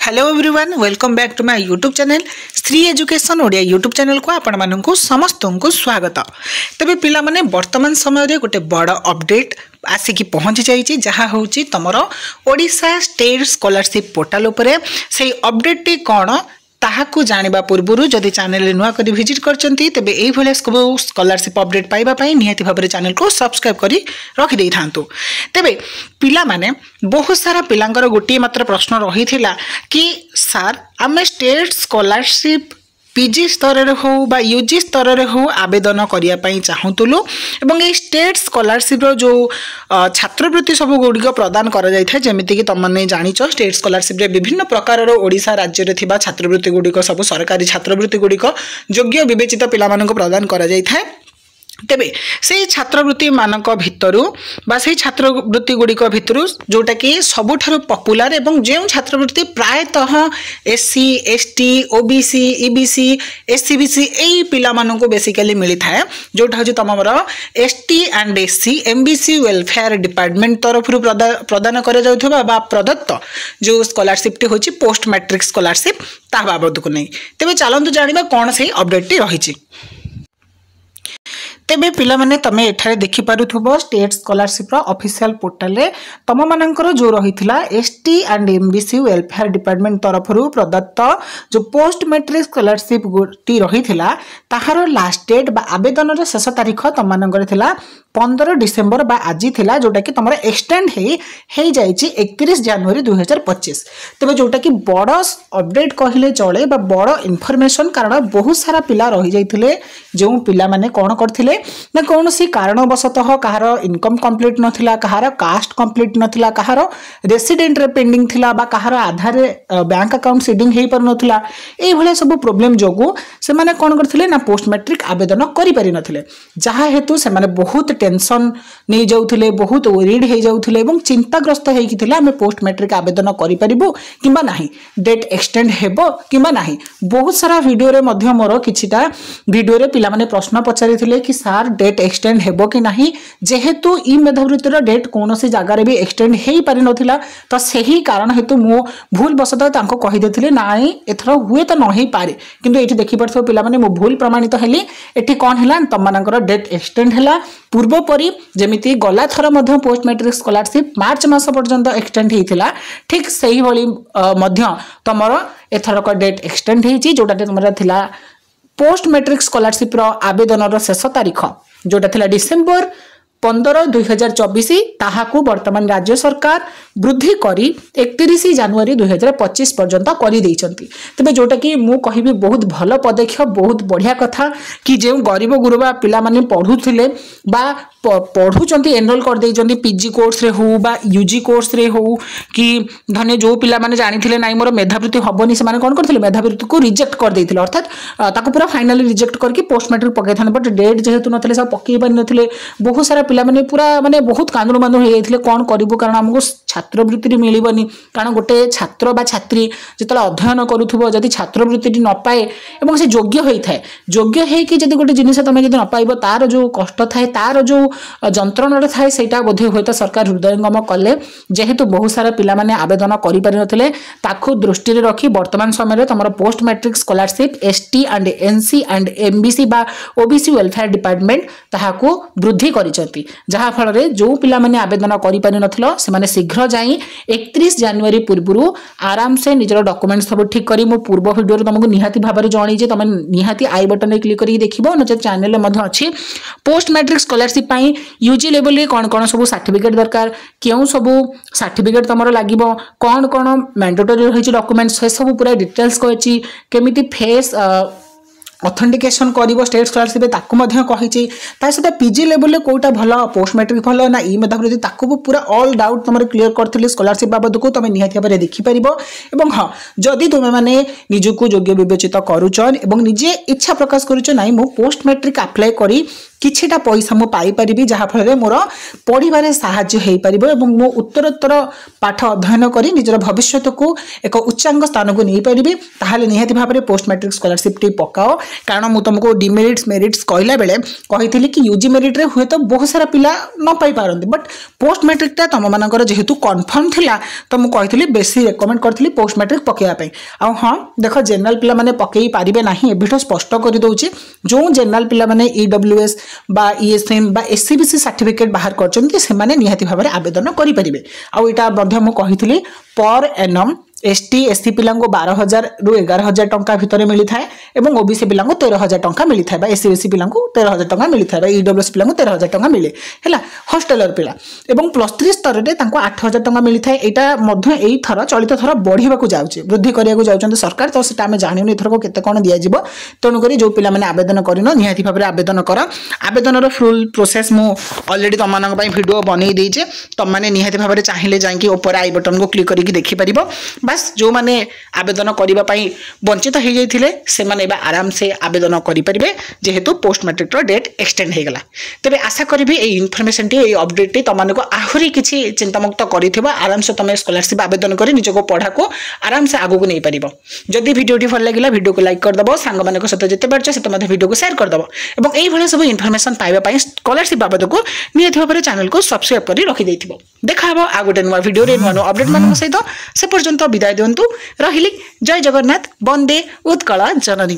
Hello everyone welcome back to my YouTube channel Shri education Odia YouTube channel को आपण माननकु समस्त को स्वागत। तबे पिला माने वर्तमान समय रे गोटे बड़ अपडेट आसिकी पहुँची जाइए जहाँ हूँ तुम ओडिशा स्टेट स्कॉलरशिप पोर्टल उपरे से अपडेट टी कौन ताहाकू जानिबा पूर्वरु जदि चैनल नुआ करी विजिट करचंती तबे एई भले स्कॉलरशिप अपडेट पाइबा पई निहाती भाबरे चैनल को सब्सक्राइब करी रखि देई थांतु। तबे पिला माने बहुत सारा पिलांकर गोटी मात्र प्रश्न रही थिला कि सर आमे स्टेट स्कॉलरशिप पीजी स्तर रे हो बा यूजी स्तर रे हो आवेदन करिया पई चाहूतुलु एवं ए स्टेट स्कॉलरशिप रो जो छात्रवृत्ति सब गुड़िक प्रदान करा जाय था जेमिति कि तुम माने जानिचो स्टेट स्कॉलरशिप रे विभिन्न प्रकार रो ओडिशा राज्य रे थिबा छात्रवृत्ति गुड़िक सब सरकारी छात्रवृत्ति गुड़िक योग्य विवेचित पिला मानक प्रदान करा जाय था। तेबे से छात्रवृत्ति मानक भितरु बा से छात्रवृत्ति गुड़िक भितरु जोटा कि सबुठारु पॉपुलर एवं जे छात्रवृत्ति प्रायतः SC ST OBC EBC SCBC एई पिला मानक बेसिकली मिली थाए जोटा हजु तमर ST and SC MBC welfare department तरफ प्रदान करे जाउथबा बा प्रदत्त जो स्कॉलरशिप टी होची पोस्ट मैट्रिक स्कॉलरशिप ता बाबत को नै। तेबे चलंतु जानिबा कोन से अपडेट टी रहिची। तेबे पिला माने तमे एठारे देखि पारुथबो स्टेट स्कॉलरशिप रो ऑफिशियल पोर्टल रे तम मानकर जो रहितला ST and MBC welfare department तरफरु प्रदत्त जो पोस्ट मैट्रिक स्कॉलरशिप टी रहितला ताहारो लास्ट डेट बा आवेदन रो शेष तारीख तम मानकर थिला 15 डिसेंबर बा आजि थिला जोटा कि तमरा एक्सटेंड हे जाइछि 31 जनवरी 2025। तबे जोटा कि बड़ अपडेट कहिले चले बा बड़ इन्फॉर्मेशन कारण बहुत सारा पिला रहि जाइथिले जो पिला माने कोन करथिले ना कौन सी कारणवशतः कहार इनकम कंप्लीट नथिला कहार कास्ट कंप्लीट नथिला कहार रेसिडेंट रे पेंडिंग थिला बा कहार आधार बैंक अकाउंट सीडिंग हे पर नथिला ए भले सब प्रॉब्लम जोगु से माने कोन करथिले ना पोस्ट मैट्रिक आवेदन करि पारि नथिले जहा हेतु से माने बहुत टेंशन नै जाउथिले बहुत वरीड हे जाउथिले एवं चिंताग्रस्त हे किथिले हमें पोस्ट मैट्रिक आवेदन करि परिबो किबा नाही डेट एक्सटेंड हेबो किबा नाही। बहुत सारा वीडियो रे मध्य मोर किछिटा वीडियो रे पिला माने प्रश्न पचारिथिले कि सर डेट एक्सटेंड हेबो कि नाही जेहेतु ई मेधावृत्तिर डेट कौन सी जगार भी एक्सटेंड हे पारि नथिला तो सही कारण हेतु मो भूल बसत तांको कहि देथिले नाही एथरो हुए तो न हे पारे किंतु एठी देखि परथो पिला माने मो भूल प्रमाणित हेली एठी कोन हेला तम मानकर डेट एक्सटेंड हेला पूर्व परि जेमिति गला थर मध्य पोस्ट मैट्रिक स्कॉलरशिप मार्च मास पर्यंत एक्सटेंड हेतिला ठीक सही भली मध्य तमरो एथरक डेट एक्सटेंड हेची जोटा तमरा थिला पोस्ट मैट्रिक स्कॉलरशिप रो आवेदन रो शेष तारीख जोटा थिला डिसेंबर 15 2024 ताहाकू वर्तमान राज्य सरकार वृद्धि करी 31 जनवरी 2025 पर्यंत करी देइचंती। तबे जोटा कि मु कहिबी बहुत भल पदक्षेप बहुत बढ़िया कथा कि जे गरीब गुरुबा पिला माने पढुथिले बा पढुचंती एनरोल कर देइचंती पीजी कोर्स रे हो बा यूजी कोर्स रे हो कि धने जो पिला माने जानिथिले नाइ मोर मेधावृत्ति हबनी से माने कोन करथिले मेधावृत्ति को रिजेक्ट कर देइथिले अर्थात ताको पूरा फाइनली रिजेक्ट करके पोस्ट मैट्रिक पकै थाने बट डेट जेहेतु नथिले सब पकै पारि नथिले बहुत सारा पिला माने पूरा माने बहुत कांदुर मांदुर हे जाइथिले कोन करिवो कारण हमको छात्रवृत्ति मिलिबनी कारण गोटे छात्र बा छात्री जेतला अध्ययन करूथबो जदि छात्रवृत्ति न पाए एवं से योग्य होई थाए योग्य हे कि जदि गोटे जिनिस तमे जदि न पाइबो तार जो कष्ट थाए तार जो जंत्रणा थाए सेटा बोधे होय त सरकार हृदयंगम कले जेहेतु बहुत सारा पिला माने आवेदन करि पारि नथिले ताकू दृष्टि रे रखी वर्तमान समय रे तमरो post matric scholarship ST and NC and MBC बा ओबीसी वेलफेयर डिपार्टमेंट ताहाकू वृद्धि करिसंती जहा फल रे जो पिला माने आवेदन करि पारि नथिलो से माने शीघ्र जाई 31 जनवरी पूर्वरु आराम से निजर डॉक्यूमेंट सब ठीक करी मो पूर्व वीडियो रे तुमको निहाती भाबरे जणी जे तुम निहाती आई बटन रे क्लिक करी देखिबो न चैनल रे मध्ये अछि पोस्ट मैट्रिक स्कॉलरशिप पई यूजी लेवल रे कोन कोन सब सर्टिफिकेट दरकार केउ सब सर्टिफिकेट तमरो लागिबो कोन कोन मैंडेटरी रहिछि डॉक्यूमेंट से सब पूरा डिटेल्स कहछि केमिति फेस ऑथेंटिकेशन करिवो स्टेट स्कॉलरशिप ताकू मध्य कहिछि ता सहित पीजी लेवल रे कोटा भलो पोस्ट मैट्रिक भलो ना ई मेधावृत्ति ताकू पूरा ऑल डाउट तमरे क्लियर करथिले स्कॉलरशिप बाबत को तमे निहाती भाबरे देखि परिबो एवं हां जदि तुमे माने निजुकु योग्य विवेचित करूचन एवं निजे इच्छा प्रकाश करूचन नाइ मो पोस्ट मैट्रिक अप्लाई करी किछिटा पैसा मु पाई परिबि जहा फल मोर पढ़िबारे साहाय्य हेई परिबो एवं मो उत्तरोत्तर पाठ अध्ययन करी निजर भविष्यत को एक उच्चांग स्थान को नहीं परिबि ताहाले निहाती भाबरे पोस्ट मैट्रिक स्कॉलरशिप टी पकाओ कारण मु तुमको डिमेरिट्स मेरिट्स कहला बेले कहिथिली कि यूजी मेरिट रे हुए तो बहुत सारा पिला न पाई पारंती बट पोस्ट मैट्रिक ता तम मानकर जेहेतु कन्फर्म थिला तो मु कहिथिली बेसी रेकमेंड करथिली पोस्ट मैट्रिक पकेया पे आ हां देखो जनरल पिला माने पकेई पारिबे नाही एबिठो स्पष्ट करि दउची जो जनरल पिला माने ईडब्ल्यूएस बा ईएसएम बा एससीबीसी सर्टिफिकेट बाहर करछन्ती से माने निहाती भाबरे आवेदन करि परिबे आ एटा मध्य मु कहिथिली पर एनम एसटी एससी पिला 12,000 रु 11,000 टंका भितर मिली थाए एवं ओबीसी पिला 13,000 टंका मिली थाए बा एससी एससी पिला 13,000 टंका मिली थाए बा ईडब्ल्यूएस पिला 13,000 टंका मिले हैला हॉस्टेलर पिला एवं प्लस 3 स्तर रे तांको 8,000 टंका मिली थाए एटा मध्य एई थरा चलित थरा बढ़िबा को जाउची वृद्धि करिया को जाउचंत सरकार तो सेटा हमें जानिनु इथर को केते कोन दिया जिवो तनु करी जो पिला माने आवेदन करिनो निहाती भाबरे आवेदन कर आवेदन रो फुल प्रोसेस मु ऑलरेडी तमनक पई वीडियो बनै देइचे तम माने निहाती भाबरे चाहिले जाई कि ऊपर आई बटन को क्लिक करी देखि परिबो बस जो माने आवेदन करिबा पई वंचित हो जाइथिले से माने बा आराम से आवेदन करि परिबे जेहेतु पोस्ट मैट्रिक रो डेट एक्सटेंड हे गला तबे आशा करिबे ए इन्फॉर्मेशन टी ए अपडेट टी तमन को आहुरी किछि चिंता मुक्त करिथिबा आराम से तमे स्कॉलरशिप आवेदन करी निज को पढ़ा को आराम से आगु को नै परिबो जदि वीडियो टी भल लागिला वीडियो को लाइक कर दबो सांग माने को सते जते परछ सते मध्ये वीडियो को शेयर कर दबो एवं एई भले सब इन्फॉर्मेशन पाइबा पई स्कॉलरशिप बाबत को नियति भाबरे चैनल को सब्सक्राइब करी रखि दैथिबो देखा हबो आ गोटे नुवा वीडियो रे नुवा अपडेट मान सहित से पर्यंत विदाय दियंतु रहिली जय जगन्नाथ वंदे उत्कल जननी।